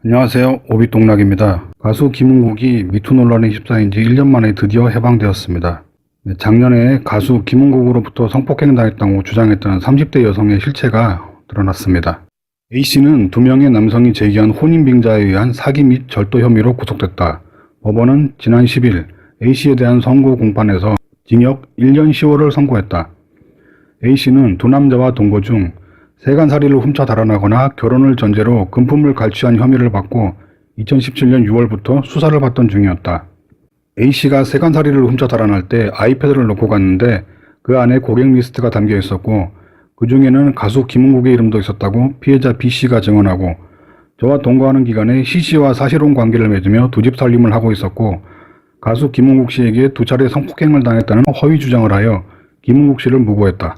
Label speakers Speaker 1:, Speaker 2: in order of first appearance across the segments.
Speaker 1: 안녕하세요. 오빛동락입니다. 가수 김은국이 미투 논란에 휩싸인 지 1년 만에 드디어 해방되었습니다. 작년에 가수 김은국으로부터 성폭행 당했다고 주장했던 30대 여성의 실체가 드러났습니다. A씨는 2명의 남성이 제기한 혼인빙자에 의한 사기 및 절도 혐의로 구속됐다. 법원은 지난 10일 A씨에 대한 선고 공판에서 징역 1년 10월을 선고했다. A씨는 두 남자와 동거 중 세간살이를 훔쳐 달아나거나 결혼을 전제로 금품을 갈취한 혐의를 받고 2017년 6월부터 수사를 받던 중이었다. A씨가 세간살이를 훔쳐 달아날 때 아이패드를 놓고 갔는데 그 안에 고객 리스트가 담겨 있었고 그 중에는 가수 김은국의 이름도 있었다고 피해자 B씨가 증언하고 저와 동거하는 기간에 C씨와 사실혼 관계를 맺으며 두 집 살림을 하고 있었고 가수 김은국 씨에게 2차례 성폭행을 당했다는 허위 주장을 하여 김은국 씨를 무고했다.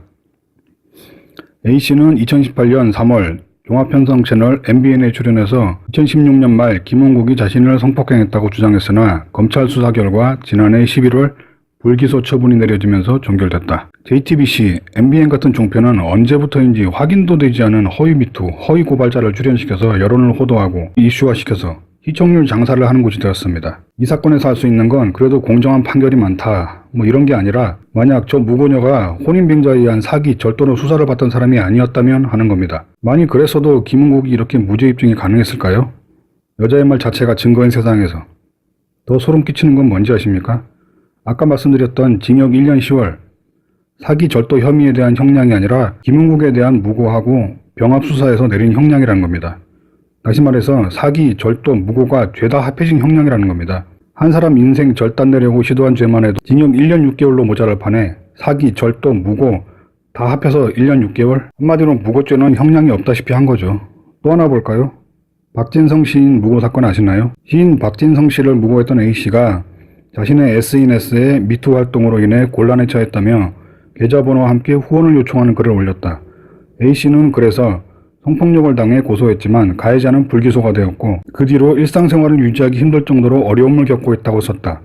Speaker 1: A씨는 2018년 3월 종합편성 채널 MBN에 출연해서 2016년 말 김은국이 자신을 성폭행했다고 주장했으나 검찰 수사 결과 지난해 11월 불기소 처분이 내려지면서 종결됐다. JTBC, MBN 같은 종편은 언제부터인지 확인도 되지 않은 허위 미투, 허위 고발자를 출연시켜서 여론을 호도하고 이슈화시켜서 시청률 장사를 하는 곳이 되었습니다. 이 사건에서 알 수 있는 건 그래도 공정한 판결이 많다 이런 게 아니라 만약 저 무고녀가 혼인빙자에 의한 사기, 절도로 수사를 받던 사람이 아니었다면 하는 겁니다. 만약 그랬어도 김은국이 이렇게 무죄 입증이 가능했을까요? 여자의 말 자체가 증거인 세상에서 더 소름 끼치는 건 뭔지 아십니까? 아까 말씀드렸던 징역 1년 10월 사기, 절도 혐의에 대한 형량이 아니라 김은국에 대한 무고하고 병합수사에서 내린 형량이라는 겁니다. 다시 말해서 사기, 절도, 무고가 죄다 합해진 형량이라는 겁니다. 한 사람 인생 절단 내려고 시도한 죄만 해도 징역 1년 6개월로 모자랄 판에 사기, 절도, 무고 다 합해서 1년 6개월? 한마디로 무고죄는 형량이 없다시피 한 거죠. 또 하나 볼까요? 박진성 시인 무고 사건 아시나요? 시인 박진성 씨를 무고했던 A씨가 자신의 SNS에 미투 활동으로 인해 곤란에 처했다며 계좌번호와 함께 후원을 요청하는 글을 올렸다. A씨는 그래서 성폭력을 당해 고소했지만 가해자는 불기소가 되었고 그 뒤로 일상생활을 유지하기 힘들 정도로 어려움을 겪고 있다고 썼다.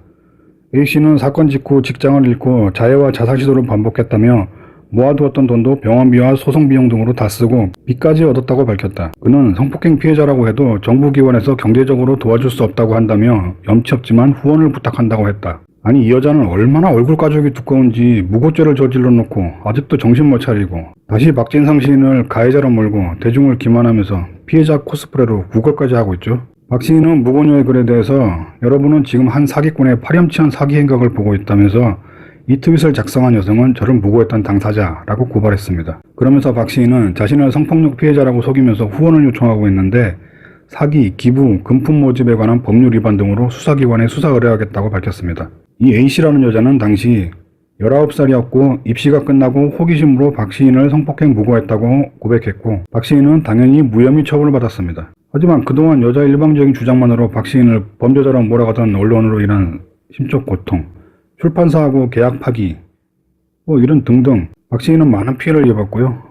Speaker 1: A씨는 사건 직후 직장을 잃고 자해와 자살 시도를 반복했다며 모아두었던 돈도 병원비와 소송비용 등으로 다 쓰고 빚까지 얻었다고 밝혔다. 그는 성폭행 피해자라고 해도 정부기관에서 경제적으로 도와줄 수 없다고 한다며 염치 없지만 후원을 부탁한다고 했다. 아니 이 여자는 얼마나 얼굴 가죽이 두꺼운지 무고죄를 저질러 놓고 아직도 정신 못 차리고 다시 박진상 시인을 가해자로 몰고 대중을 기만하면서 피해자 코스프레로 구걸까지 하고 있죠. 박 시인은 무고녀의 글에 대해서 여러분은 지금 한 사기꾼의 파렴치한 사기 행각을 보고 있다면서 이 트윗을 작성한 여성은 저를 무고했던 당사자라고 고발했습니다. 그러면서 박 시인은 자신을 성폭력 피해자라고 속이면서 후원을 요청하고 있는데 사기, 기부, 금품 모집에 관한 법률 위반 등으로 수사기관에 수사 의뢰하겠다고 밝혔습니다. 이 A씨라는 여자는 당시 19살이었고 입시가 끝나고 호기심으로 박 시인을 성폭행 무고했다고 고백했고 박 시인은 당연히 무혐의 처분을 받았습니다. 하지만 그동안 여자 일방적인 주장만으로 박 시인을 범죄자로 몰아가던 언론으로 인한 심적 고통, 출판사하고 계약 파기 이런 등등 박 시인은 많은 피해를 입었고요.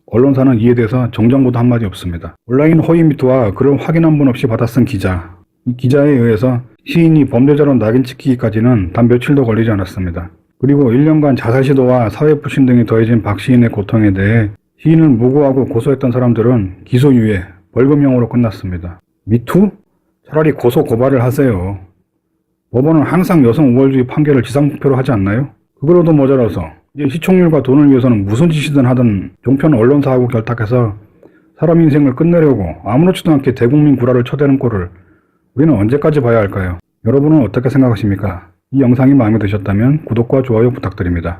Speaker 1: 언론사는 이에 대해서 정정보도 한마디 없습니다. 온라인 허위 미투와 글을 확인 한 번 없이 받아 쓴 기자, 이 기자에 의해서 시인이 범죄자로 낙인 찍히기까지는 단 며칠도 걸리지 않았습니다. 그리고 1년간 자살 시도와 사회부신 등이 더해진 박 시인의 고통에 대해 시인을 무고하고 고소했던 사람들은 기소유예, 벌금형으로 끝났습니다. 미투? 차라리 고소 고발을 하세요. 법원은 항상 여성 우월주의 판결을 지상목표로 하지 않나요? 그거로도 모자라서 이제 시청률과 돈을 위해서는 무슨 짓이든 하던 종편 언론사하고 결탁해서 사람 인생을 끝내려고 아무렇지도 않게 대국민 구라를 쳐대는 꼴을 우리는 언제까지 봐야 할까요? 여러분은 어떻게 생각하십니까? 이 영상이 마음에 드셨다면 구독과 좋아요 부탁드립니다.